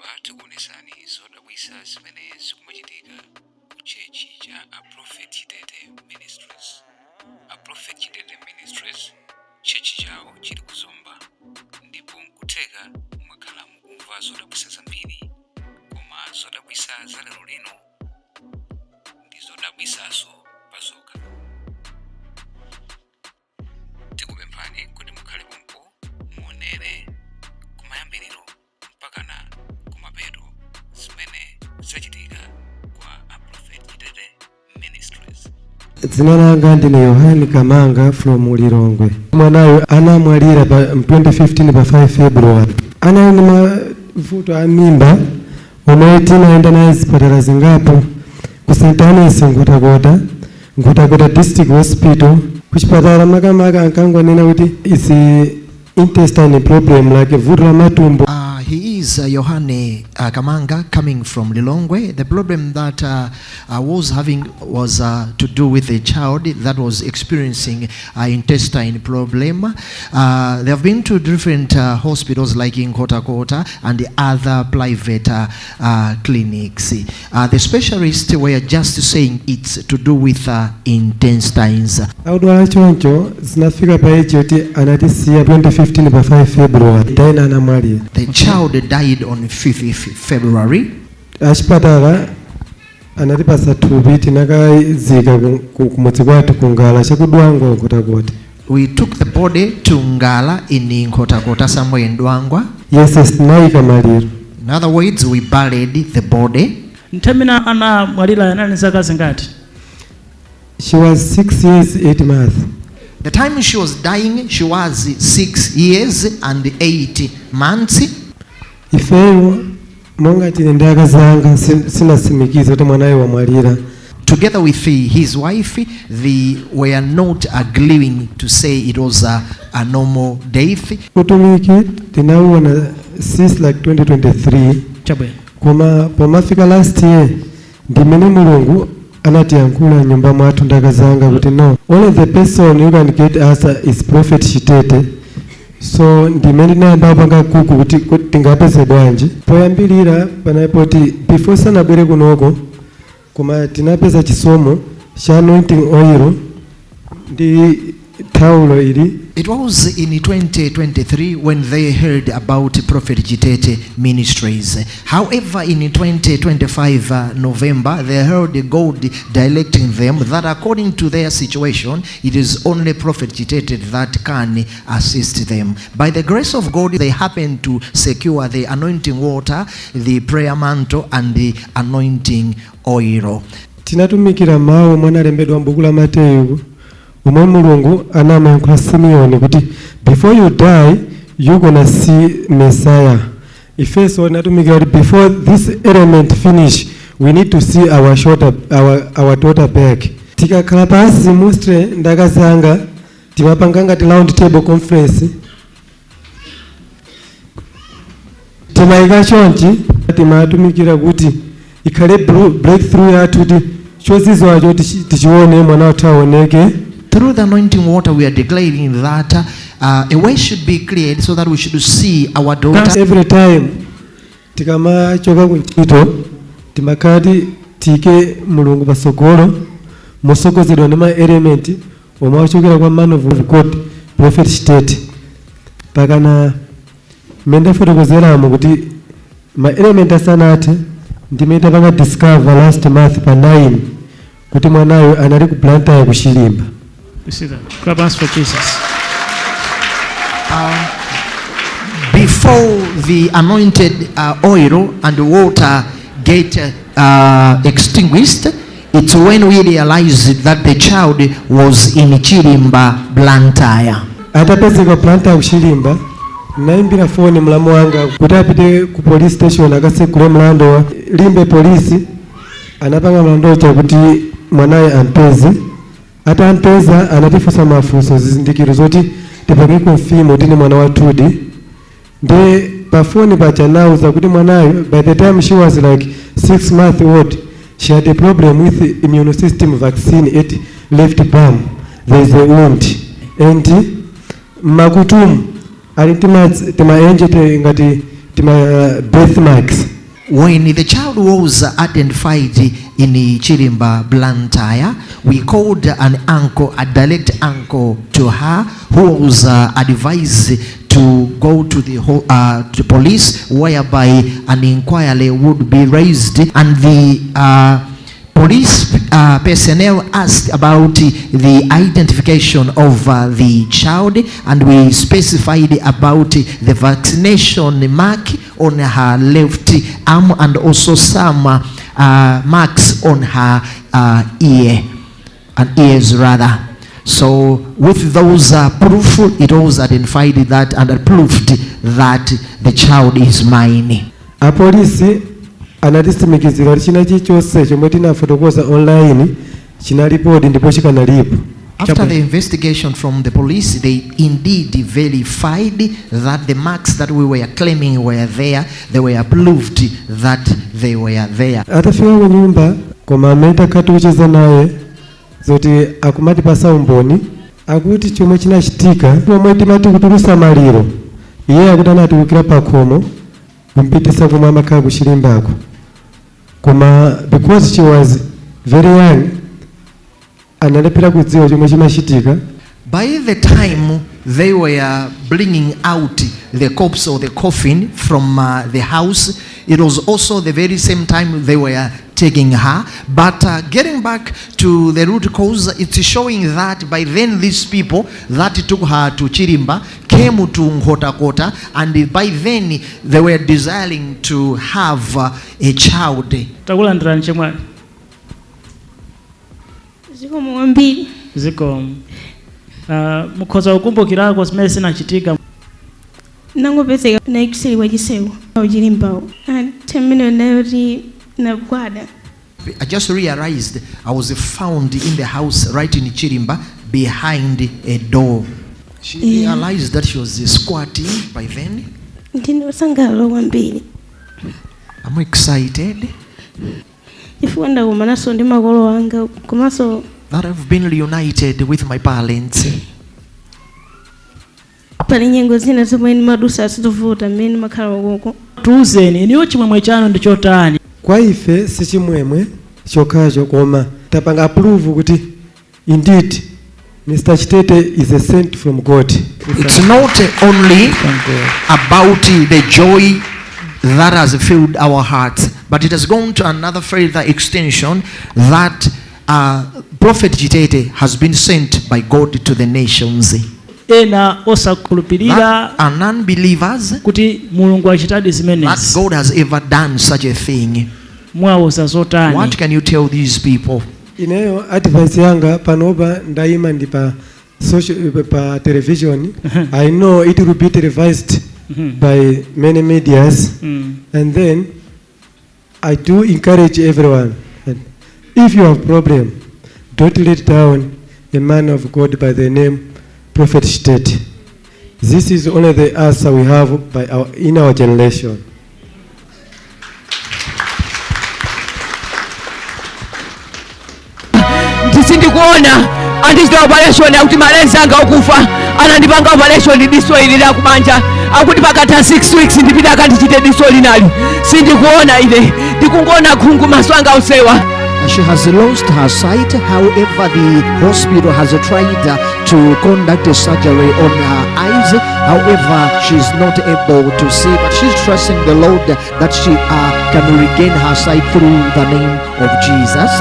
Apa tikuonesani zodabwitsa zimene zikumachitika ku chechi cha A Prophet Chitete Ministries. A Prophet Chitete Ministries chechi chawo chili kuzomba, ndipo nkutheka mwakhala mukumva zodabwitsa zambiri, koma zodabwitsa za lero lino ndi zodabwitsanso pazoka. Tikupemphani kuti mukhale pompo muonere kumayambiriro mpaka na kumapeto zimene zachitika kwa A Prophet Chitete Ministries. Dzina langa ndine Yohani Kamanga from Lilongwe. Mwanayo anamwalira pa 2015 pa 5 February. Ana ni mavuto a mimba omwe tinaenda naye zipatala zingapo ku St. Agnes Nkhotakota District Hospital. Kuchipatala makamaka ankangonena kuti isi intestine problem like vuto la matumbo. He is Yohane Kamanga, coming from Lilongwe. The problem that I was having was to do with a child that was experiencing intestine problem. They have been to different hospitals like in Nkhotakota and the other private clinics. The specialists were just saying it's to do with intestines. Audwala choncho zinafika pa ejoti anatisia 2015 pa 5 February. Taina anamwalira. The child died on 5th February. Achipatala anatipasa thupi tinakazika kumudzi kwathu kungala chakudwangwa Nkhotakota. We took the body to Ngala in Nkhotakota, somewhere in Dwangwa. Yes, tinayika maliro. In other words, we buried the body. Ntemina ana mwalira anali zaka zingati? She was 6 years 8 months. The time she was dying, she was 6 years and 8 months. Ifeyo monga tine ndakazanga sinasimikiza kuti mwanayo wamwalira. Together with his wife, they were not agreeing to say it was a normal death. Utumiki tinauona since like 2023. Chabwe. Koma pomafika last year ndimene Mulungu anatiyankhula nyumba mwathu ndakazanga kuti no, only the person you can get answer is Prophet Chitete. So ndimene ndinayamba panga kuku kuti tingapeze bwanji. Poyambirira panapoti before sanabwere kunoko koma tinapeza chisomo cha anointing oil ndi taulo ili. It was in 2023 when they heard about Prophet Chitete Ministries. However, in 2025 November, they heard God directing them that according to their situation, it is only Prophet Chitete that can assist them. By the grace of God, they happened to secure the anointing water, the prayer mantle, and the anointing oil. Tinatumikira mawu mwanalembedwa m'buku la Mateyu. Umwe Mulungu anamayankhula Simeoni kuti before you die you gonna see Messiah. Ifeso natumikira kuti before this element finish we need to see our daughter back. Tikakhala pasi mustre ndakazanga timapanga ngati round table conference. Timayika chonchi timatumikira kuti ikhale breakthrough yathu kuti chozizwa choti tichione mwana wathu aoneke. Through the anointing water, we are declaring that a way should be cleared so that we should see our daughter. Every time tikama choka kuchito timakati tike Mulungu pasogolo mosokozedwa ndi ma element omachokera kwa man of God Prophet Chitete. Pakana menda fotokozeramo kuti ma element asanathe ndimeta panga discover last month pa 9 kuti mwanayo anali ku Blantyre ku Chilimba. You see that? Clap hands for Jesus. Before the anointed oil and water get extinguished, it's when we realized that the child was in Chilimba, Blantyre. Atapezeka Blantyre ku Chilimba, naimbira phone mlamu wanga kuti apite ku police station akasekule mlando limbe polisi anapanga mlando chakuti mwanaye ampeze. Atampeza anatifusa mafunso zizindikiro zoti tipange confirm kuti ni mwana wa Tudi. Nde pafoni pachanauza kuti mwanayo by the time she was like 6 months old she had a problem with immune system vaccine at left palm. There is a wound and makutum alitima tima enjete ngati tima birthmarks. When the child was identified in Chirimba, Blantyre, we called an uncle, a direct uncle to her, who was advised to go to the police, whereby an inquiry would be raised, and the police personnel asked about the identification of the child, and we specified about the vaccination mark on her left arm and also some marks on her ears rather. So with those proof, it was identified that and proved that the child is mine. A police anatisimikizira china chichose chomwe tinafotokoza online china report ndipo chikanalipo. After the investigation from the police, they indeed verified that the marks that we were claiming were there, they were proved that they were there. Atafika ku nyumba koma amene akatucheza naye zoti akumati pasa umboni akuti chomwe chinachitika pomwe timati kutulusa maliro iye akuti anatukira pakhomo kumpitisa kumwe amakhala kuchilimbako. Koma because she was very young, analepera kudziwa chomwe chimachitika. By the time they were bringing out the corpse or the coffin from the house, it was also the very same time they were taking her. But getting back to the root cause, it's showing that by then these people that took her to Chirimba came to Nkhotakota, and by then they were desiring to have a child. Takulandira nchemwa. Ziko mwambili. Ziko. Mukhoza ukumbukirako zimene zinachitika. Nangopezeka na ikuseliwa chisewu Chirimbawo. Temene nayoti nagwada. I just realized I was found in the house right in Chirimba behind a door. She realized that she was squatting by then. Ndinosangalo wambili. I'm excited Ifuenda kumanaso ndi makolo wanga kumaso that I've been reunited with my parents. pali nyengo zina zomwe ni madusa asitovuta mmene makhala wakoko. Tuuzeni niyo chimwemwe chanu ndi chotani. Kwa ife si chimwemwe chokhacho koma tapanga approve kuti indeed Mr. Chitete is a saint from God. It's not only about the joy that has filled our hearts, but it has gone to another further extension that Prophet Chitete has been sent by God to the nations. Ena osakhulupirira That are non-believers, kuti Mulungu achitadi zimenezi. that God has ever done such a thing. Mwawoza zotani. What can you tell these people? Ineyo advice yanga panopa ndaima ndi pa social pa television. I know it will be televised by many medias, and then I do encourage everyone, if you have problem, don't let down a man of God by the name Prophet Chitete. This is only the answer we have in our generation. Sindikuona andichita operation akuti malenzi anga okufa, anandipanga operation diso ili la kumanja akuti pakata 6 weeks ndipita akandichite diso linali. Sindikuona ile ndikungona khungu maso anga usewa. She has lost her sight. However, the hospital has tried to conduct a surgery on her eyes. However, she is not able to see, but she's trusting the Lord that she can regain her sight through the name of Jesus.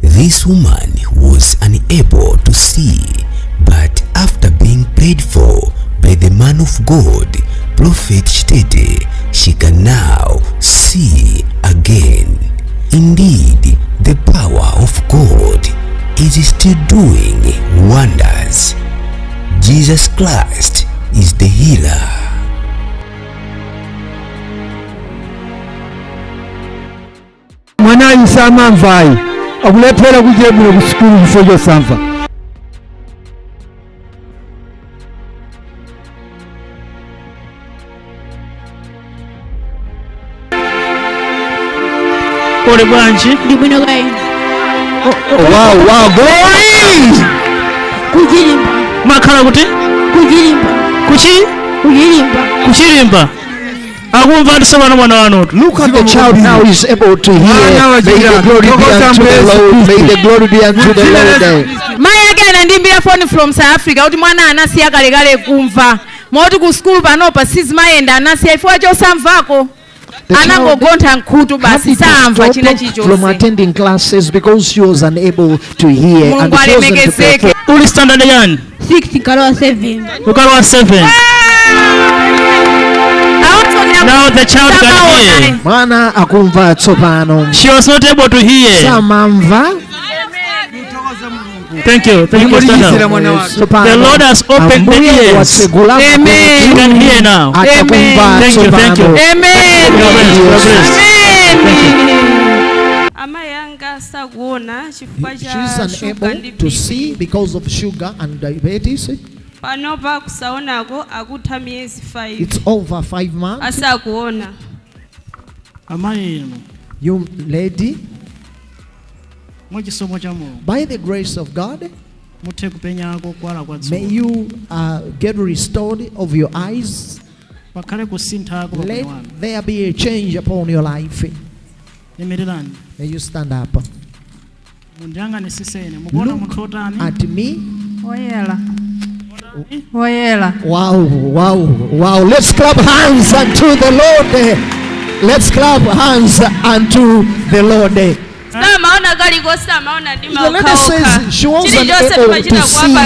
This woman was unable to see, but after being prayed for by the man of God, Prophet Chitete, she can now see again. Indeed, the power of God is still doing wonders. Jesus Christ is the healer. samamvayi akulephera kujebulo kusukulu kifo kyosamva. Kole bwanji Ndi bwino kayi. Wow, glory! Kuchilimba. makhala kuti Kuchilimba. kuchilimba akumva tisopano mwana wanotu. Look at the child now is able to hear. May the glory be unto the Lord. May the glory be unto the Lord. mayi ake anandimbira phone from South Africa kuti mwana anasiya kalekale kumva moti ku school panopa sizimayenda anasiya ifo chosamvako anangogontha nkhutu basi samva china from chichonse. attending classes because she was unable to hear and Mulungu she wasn't alemekezeke. prepared. uli standard yani 6 kalowa 7. ukalowa 7. Now the child can hear. Mwana akumva tsopano. She was not able to hear. Samamva. Thank you stand up. The Lord has opened the ears. Amen. You can hear now. Atakumva Thank you. tsopano. Amen. God bless, God bless. Amen. Amayanga sakuona chifukwa She's cha shuga unable ndi to BP. see because of sugar and diabetes. Panopa kusaonako akutha miyezi 5. It's over 5 months. Asakuona. Amayi inu You lady, mwachisomo cha Mulungu by the grace of God, muthe kupenyako kuwala kwa may dzuwa. you get restored of your eyes. Pakhale kusinthako pa Let moyo wanu. there be a change upon your life. Yimirirani. May you stand up. Mundiyang'anisiseni mukuona Look munthu otani. at me. Oyela. Wow. Let's clap hands unto the Lord. Let's clap hands unto the Lord. Samaona kaliko samaona ndima The lady says she wasn't able to see.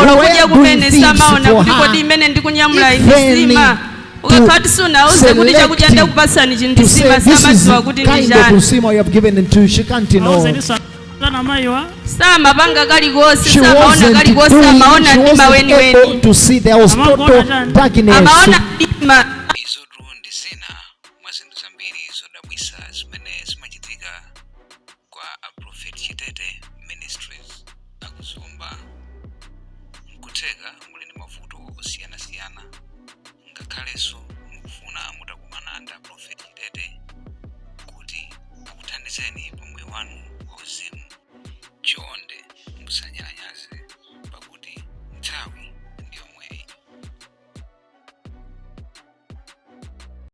olokudya kumene Doing samaona things for kuti her. kodi imene ndikunyamula Even indisima ukakati sunauze kuti chakudya ndakupasani To say chindisima this is samadziwa kuti kind of ndijani kusima you have given into, she can't know. Awuzeniso ana mayiwa. samapanga kalikosi She samaona wasn't kalikosi doing, amaona she ndima wasn't able weniweni to see. There was total darkness. amaona ndima. Izodru ndi zina mwa zinthu zambiri zodabwitsa zimene zimachitika kwa Prophet Chitete Ministries akuzomba. Nkutheka muli ndi mavuto osiyanasiyana ngakhalenso